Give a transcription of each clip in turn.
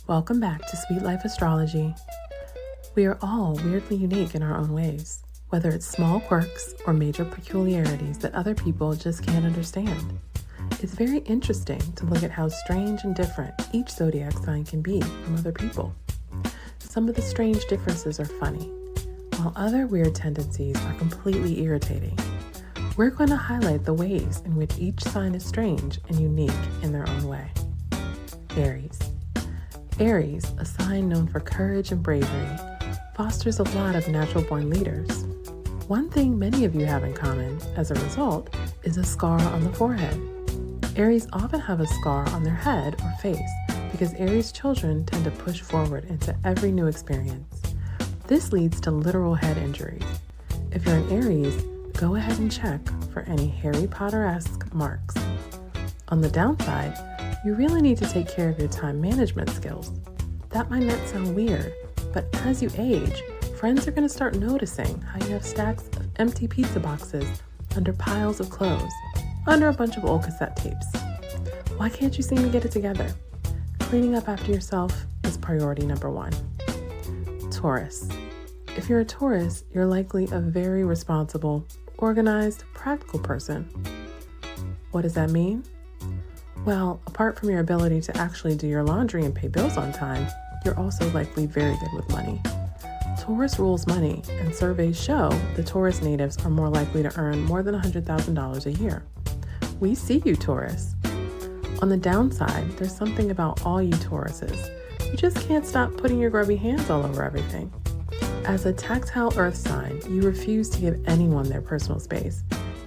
Welcome back to Sweet Life Astrology. We are all weirdly unique in our own ways, whether it's small quirks or major peculiarities that other people just can't understand. It's very interesting to look at how strange and different each zodiac sign can be from other people. Some of the strange differences are funny, while other weird tendencies are completely irritating. We're going to highlight the ways in which each sign is strange and unique in their own way. Aries. Aries, a sign known for courage and bravery, fosters a lot of natural-born leaders. One thing many of you have in common, as a result, is a scar on the forehead. Aries often have a scar on their head or face because Aries children tend to push forward into every new experience. This leads to literal head injuries. If you're an Aries, go ahead and check for any Harry Potter-esque marks. On the downside, you really need to take care of your time management skills. That might not sound weird, but as you age, friends are going to start noticing how you have stacks of empty pizza boxes under piles of clothes, under a bunch of old cassette tapes. Why can't you seem to get it together? Cleaning up after yourself is priority number one. Taurus. If you're a Taurus, you're likely a very responsible, organized, practical person. What does that mean? Well, apart from your ability to actually do your laundry and pay bills on time, you're also likely very good with money. Taurus rules money, and surveys show the Taurus natives are more likely to earn more than $100,000 a year. We see you, Taurus. On the downside, there's something about all you Tauruses. You just can't stop putting your grubby hands all over everything. As a tactile earth sign, you refuse to give anyone their personal space.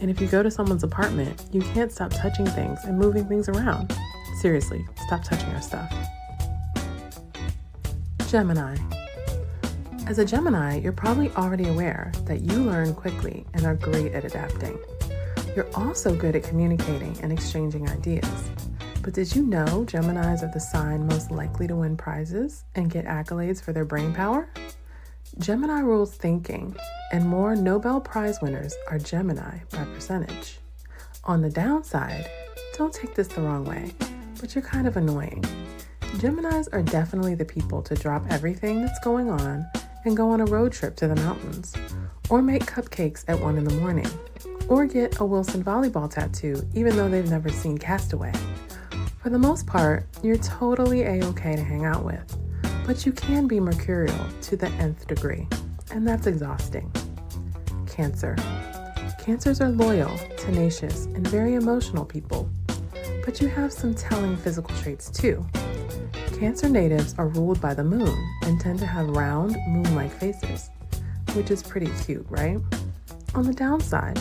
And if you go to someone's apartment, you can't stop touching things and moving things around. Seriously, stop touching our stuff. Gemini. As a Gemini, you're probably already aware that you learn quickly and are great at adapting. You're also good at communicating and exchanging ideas. But did you know Geminis are the sign most likely to win prizes and get accolades for their brain power? Gemini rules thinking, and more Nobel Prize winners are Gemini by percentage. On the downside, don't take this the wrong way, but you're kind of annoying. Geminis are definitely the people to drop everything that's going on and go on a road trip to the mountains, or make cupcakes at 1 a.m, or get a Wilson volleyball tattoo even though they've never seen Castaway. For the most part, you're totally a-okay to hang out with, but you can be mercurial to the nth degree, and that's exhausting. Cancer. Cancers are loyal, tenacious, and very emotional people, but you have some telling physical traits too. Cancer natives are ruled by the moon and tend to have round, moon-like faces, which is pretty cute, right? On the downside,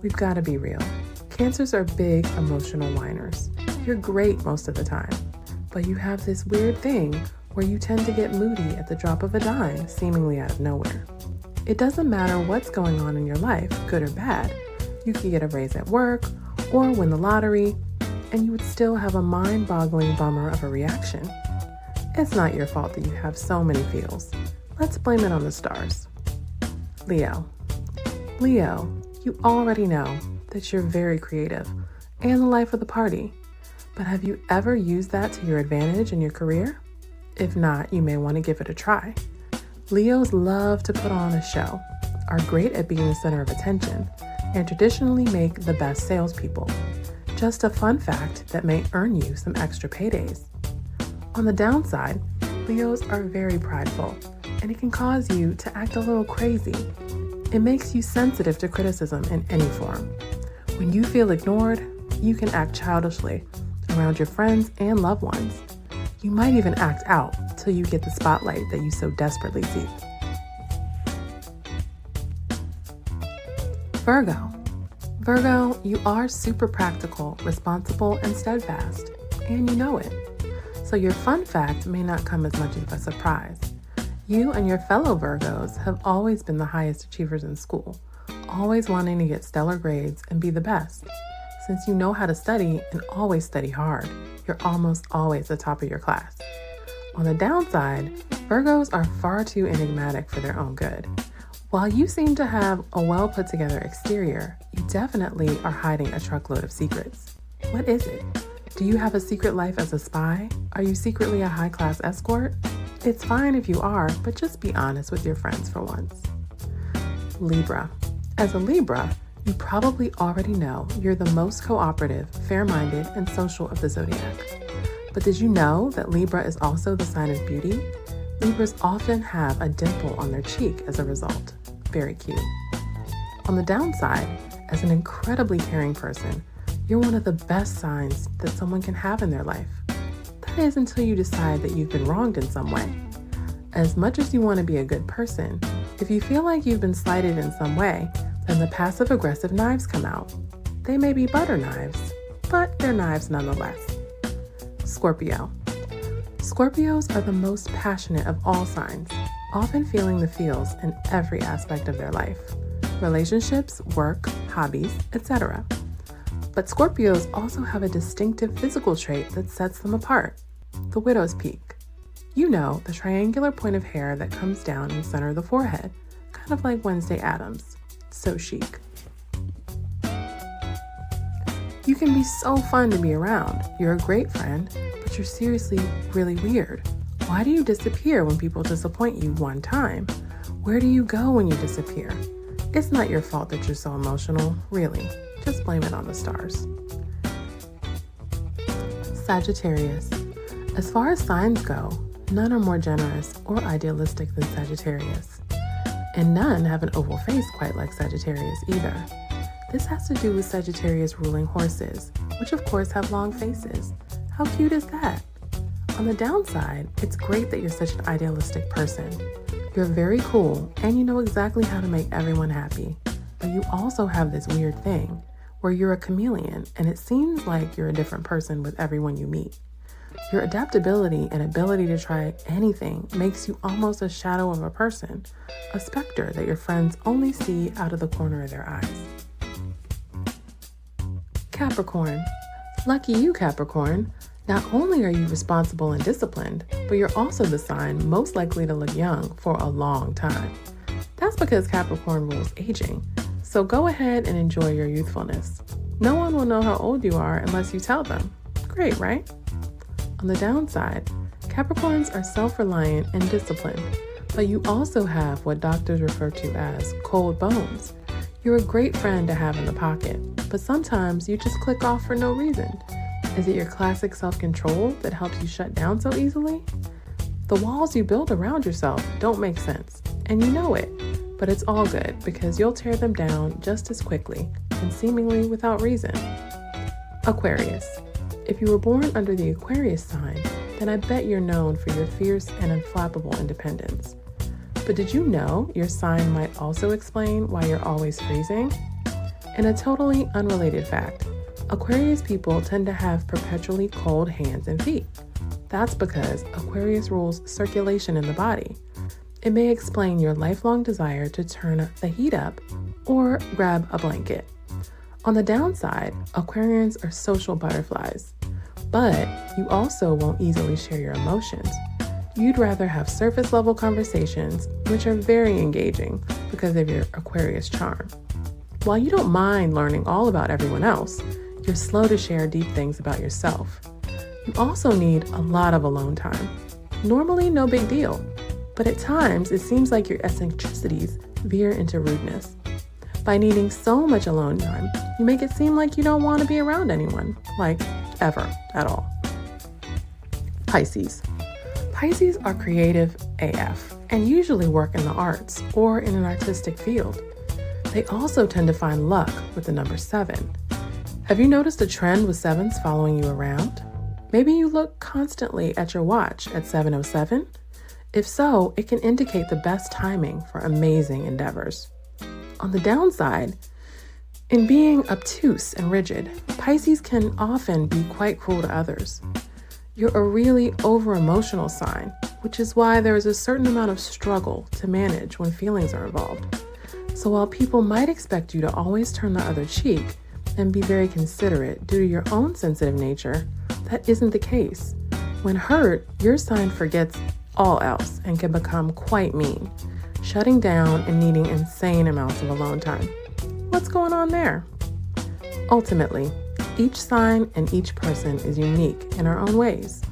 we've got to be real. Cancers are big, emotional whiners. You're great most of the time, but you have this weird thing where you tend to get moody at the drop of a dime, seemingly out of nowhere. It doesn't matter what's going on in your life, good or bad. You could get a raise at work or win the lottery, and you would still have a mind-boggling bummer of a reaction. It's not your fault that you have so many feels. Let's blame it on the stars. Leo. Leo, you already know that you're very creative and the life of the party, but have you ever used that to your advantage in your career? If not, you may want to give it a try. Leos love to put on a show, are great at being the center of attention, and traditionally make the best salespeople. Just a fun fact that may earn you some extra paydays. On the downside, Leos are very prideful, and it can cause you to act a little crazy. It makes you sensitive to criticism in any form. When you feel ignored, you can act childishly around your friends and loved ones. You might even act out till you get the spotlight that you so desperately seek. Virgo. Virgo, you are super practical, responsible, and steadfast, and you know it. So your fun fact may not come as much of a surprise. You and your fellow Virgos have always been the highest achievers in school, always wanting to get stellar grades and be the best. Since you know how to study and always study hard, you're almost always the top of your class. On the downside, Virgos are far too enigmatic for their own good. While you seem to have a well put together exterior, you definitely are hiding a truckload of secrets. What is it? Do you have a secret life as a spy? Are you secretly a high-class escort? It's fine if you are, but just be honest with your friends for once. Libra. As a Libra, you probably already know you're the most cooperative, fair-minded, and social of the zodiac. But did you know that Libra is also the sign of beauty? Libras often have a dimple on their cheek as a result. Very cute. On the downside, as an incredibly caring person, you're one of the best signs that someone can have in their life. That is until you decide that you've been wronged in some way. As much as you want to be a good person, if you feel like you've been slighted in some way, then the passive-aggressive knives come out. They may be butter knives, but they're knives nonetheless. Scorpio. Scorpios are the most passionate of all signs, often feeling the feels in every aspect of their life. Relationships, work, hobbies, etc. But Scorpios also have a distinctive physical trait that sets them apart, the widow's peak. You know, the triangular point of hair that comes down in the center of the forehead, kind of like Wednesday Addams. So chic. You can be so fun to be around. You're a great friend, but you're seriously really weird. Why do you disappear when people disappoint you one time? Where do you go when you disappear? It's not your fault that you're so emotional, really. Just blame it on the stars. Sagittarius. As far as signs go, none are more generous or idealistic than Sagittarius. And none have an oval face quite like Sagittarius either. This has to do with Sagittarius ruling horses, which of course have long faces. How cute is that? On the downside, it's great that you're such an idealistic person. You're very cool and you know exactly how to make everyone happy. But you also have this weird thing where you're a chameleon and it seems like you're a different person with everyone you meet. Your adaptability and ability to try anything makes you almost a shadow of a person, a specter that your friends only see out of the corner of their eyes. Capricorn. Lucky you, Capricorn. Not only are you responsible and disciplined, but you're also the sign most likely to look young for a long time. That's because Capricorn rules aging, so go ahead and enjoy your youthfulness. No one will know how old you are unless you tell them. Great, right? On the downside, Capricorns are self-reliant and disciplined, but you also have what doctors refer to as cold bones. You're a great friend to have in the pocket, but sometimes you just click off for no reason. Is it your classic self-control that helps you shut down so easily? The walls you build around yourself don't make sense, and you know it, but it's all good because you'll tear them down just as quickly and seemingly without reason. Aquarius. If you were born under the Aquarius sign, then I bet you're known for your fierce and unflappable independence. But did you know your sign might also explain why you're always freezing? In a totally unrelated fact, Aquarius people tend to have perpetually cold hands and feet. That's because Aquarius rules circulation in the body. It may explain your lifelong desire to turn the heat up or grab a blanket. On the downside, Aquarians are social butterflies, but you also won't easily share your emotions. You'd rather have surface level conversations, which are very engaging because of your Aquarius charm. While you don't mind learning all about everyone else, you're slow to share deep things about yourself. You also need a lot of alone time. Normally, no big deal, but at times it seems like your eccentricities veer into rudeness. By needing so much alone time, you make it seem like you don't want to be around anyone, like ever at all. Pisces. Pisces are creative AF and usually work in the arts or in an artistic field. They also tend to find luck with the number 7. Have you noticed a trend with 7s following you around? Maybe you look constantly at your watch at 7:07? If so, it can indicate the best timing for amazing endeavors. On the downside, in being obtuse and rigid, Pisces can often be quite cruel to others. You're a really over-emotional sign, which is why there is a certain amount of struggle to manage when feelings are involved. So while people might expect you to always turn the other cheek and be very considerate due to your own sensitive nature, that isn't the case. When hurt, your sign forgets all else and can become quite mean, shutting down and needing insane amounts of alone time. What's going on there? Ultimately, Each sign and each person is unique in our own ways,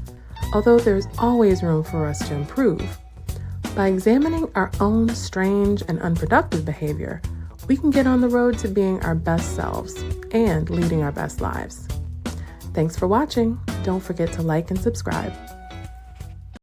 although there's always room for us to improve. By examining our own strange and unproductive behavior, we can get on the road to being our best selves and leading our best lives. Thanks for watching. Don't forget to like and subscribe.